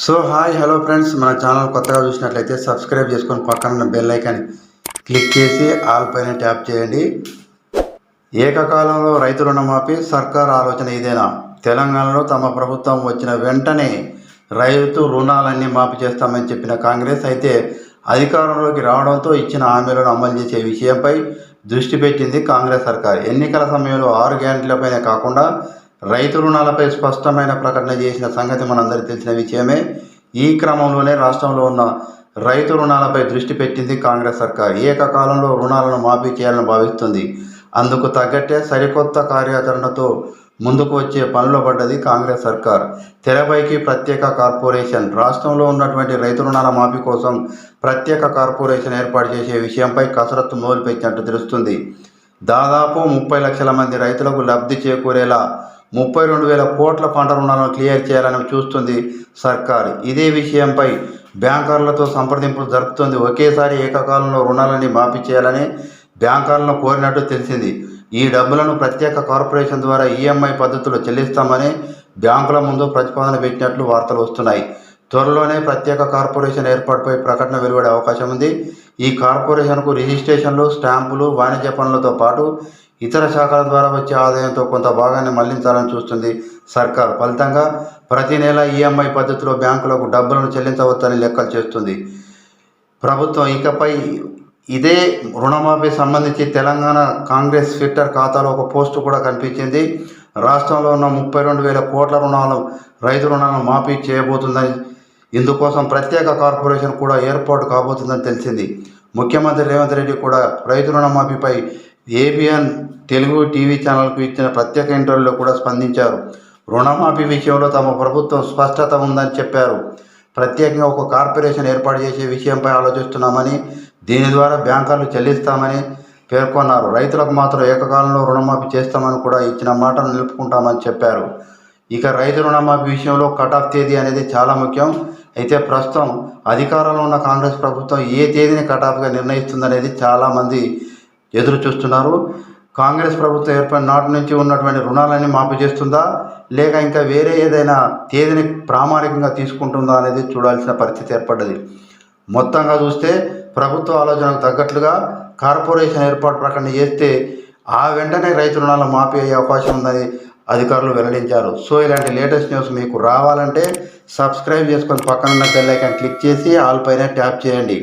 So hi hello friends, మన channel కొత్తగా చూసినట్లయితే సబ్స్క్రైబ్ చేసుకొని పక్కన ఉన్న బెల్ ఐకాన్ క్లిక్ చేసి ఆల్ పైన ట్యాప్ చేయండి. ఏకకాలంలో రైతు రుణమాఫీ సర్కార్ ఆలోచన ఇదేనా? తెలంగాణలో తమ ప్రభుత్వం వచ్చిన వెంటనే రైతు రుణాలన్నీ మాఫీ చేస్తామని చెప్పిన కాంగ్రెస్ అయితే అధికారంలోకి రావడంతో ఇచ్చిన హామీలను అమలు చేసే విషయంపై దృష్టి పెట్టింది కాంగ్రెస్ సర్కార్. ఎన్నికల సమయంలో 6 గ్యారెంటీలపైనే కాకుండా రైతు రుణాలపై స్పష్టమైన ప్రకటన చేసిన సంగతి మనందరికీ తెలిసిన విషయమే. ఈ క్రమంలోనే రాష్ట్రంలో ఉన్న రైతు రుణాలపై దృష్టి పెట్టింది కాంగ్రెస్ సర్కార్. ఏకకాలంలో రుణాలను మాఫీ చేయాలని భావిస్తుంది. అందుకు తగ్గట్టే సరికొత్త కార్యాచరణతో ముందుకు వచ్చే పనిలో పడ్డది కాంగ్రెస్ సర్కార్. తెరపైకి ప్రత్యేక కార్పొరేషన్. రాష్ట్రంలో ఉన్నటువంటి రైతు రుణాల మాఫీ కోసం ప్రత్యేక కార్పొరేషన్ ఏర్పాటు చేసే విషయంపై కసరత్తు మొదలుపెట్టినట్టు తెలుస్తుంది. దాదాపు 30 లక్షల మంది రైతులకు లబ్ధి చేకూరేలా 32,000 కోట్ల పంట రుణాలను క్లియర్ చేయాలని చూస్తుంది సర్కార్. ఇదే విషయంపై బ్యాంకర్లతో సంప్రదింపులు జరుపుతుంది. ఒకేసారి ఏకకాలంలో రుణాలని మాఫీ చేయాలని బ్యాంకర్లను కోరినట్టు తెలిసింది. ఈ డబ్బులను ప్రత్యేక కార్పొరేషన్ ద్వారా ఈఎంఐ పద్ధతిలో చెల్లిస్తామని బ్యాంకుల ముందు ప్రతిపాదన పెట్టినట్లు వార్తలు వస్తున్నాయి. త్వరలోనే ప్రత్యేక కార్పొరేషన్ ఏర్పాటుపై ప్రకటన వెలువడే అవకాశం ఉంది. ఈ కార్పొరేషన్కు రిజిస్ట్రేషన్లు, స్టాంపులు, వాణిజ్య పనులతో పాటు ఇతర శాఖల ద్వారా వచ్చే ఆదాయంతో కొంత భాగాన్ని మళ్లించాలని చూస్తుంది సర్కార్. ఫలితంగా ప్రతి నెల ఈఎంఐ పద్ధతిలో బ్యాంకులకు డబ్బులను చెల్లించవచ్చని లెక్కలు చేస్తుంది ప్రభుత్వం. ఇకపై ఇదే రుణమాఫీ సంబంధించి తెలంగాణ కాంగ్రెస్ ట్విట్టర్ ఖాతాలో ఒక పోస్టు కూడా కనిపించింది. రాష్ట్రంలో ఉన్న 32,000 కోట్ల రైతు రుణాలను మాఫీ చేయబోతుందని, ఇందుకోసం ప్రత్యేక కార్పొరేషన్ కూడా ఏర్పాటు కాబోతుందని తెలిసింది. ముఖ్యమంత్రి రేవంత్ రెడ్డి కూడా రైతు రుణమాఫీపై ఏబిఎన్ తెలుగు టీవీ ఛానల్కు ఇచ్చిన ప్రత్యేక ఇంటర్వ్యూలో కూడా స్పందించారు. రుణమాఫీ విషయంలో తమ ప్రభుత్వం స్పష్టత ఉందని చెప్పారు. ప్రత్యేకంగా ఒక కార్పొరేషన్ ఏర్పాటు చేసే విషయంపై ఆలోచిస్తున్నామని, దీని ద్వారా బ్యాంకర్లు చెల్లిస్తామని పేర్కొన్నారు. రైతులకు మాత్రం ఏకకాలంలో రుణమాఫీ చేస్తామని కూడా ఇచ్చిన మాటను నిలుపుకుంటామని చెప్పారు. ఇక రైతు రుణమాఫీ విషయంలో కటాఫ్ తేదీ అనేది చాలా ముఖ్యం. అయితే ప్రస్తుతం అధికారంలో ఉన్న కాంగ్రెస్ ప్రభుత్వం ఏ తేదీని కటాఫ్గా నిర్ణయిస్తుందనేది చాలామంది ఎదురు చూస్తున్నారు. కాంగ్రెస్ ప్రభుత్వం ఏర్పడిన నాటి నుంచి ఉన్నటువంటి రుణాలన్నీ మాఫీ చేస్తుందా, లేక ఇంకా వేరే ఏదైనా తేదీని ప్రామాణికంగా తీసుకుంటుందా అనేది చూడాల్సిన పరిస్థితి ఏర్పడ్డది. మొత్తంగా చూస్తే ప్రభుత్వ ఆలోచనకు తగ్గట్లుగా కార్పొరేషన్ ఏర్పాటు ప్రకటన చేస్తే ఆ వెంటనే రైతు రుణాలు మాఫీ అయ్యే అవకాశం ఉందని అధికారులు వెల్లడించారు. సో ఇలాంటి లేటెస్ట్ న్యూస్ మీకు రావాలంటే సబ్స్క్రైబ్ చేసుకొని పక్కనున్న బెల్ ఐకాన్ క్లిక్ చేసి ఆల్ పైన ట్యాప్ చేయండి.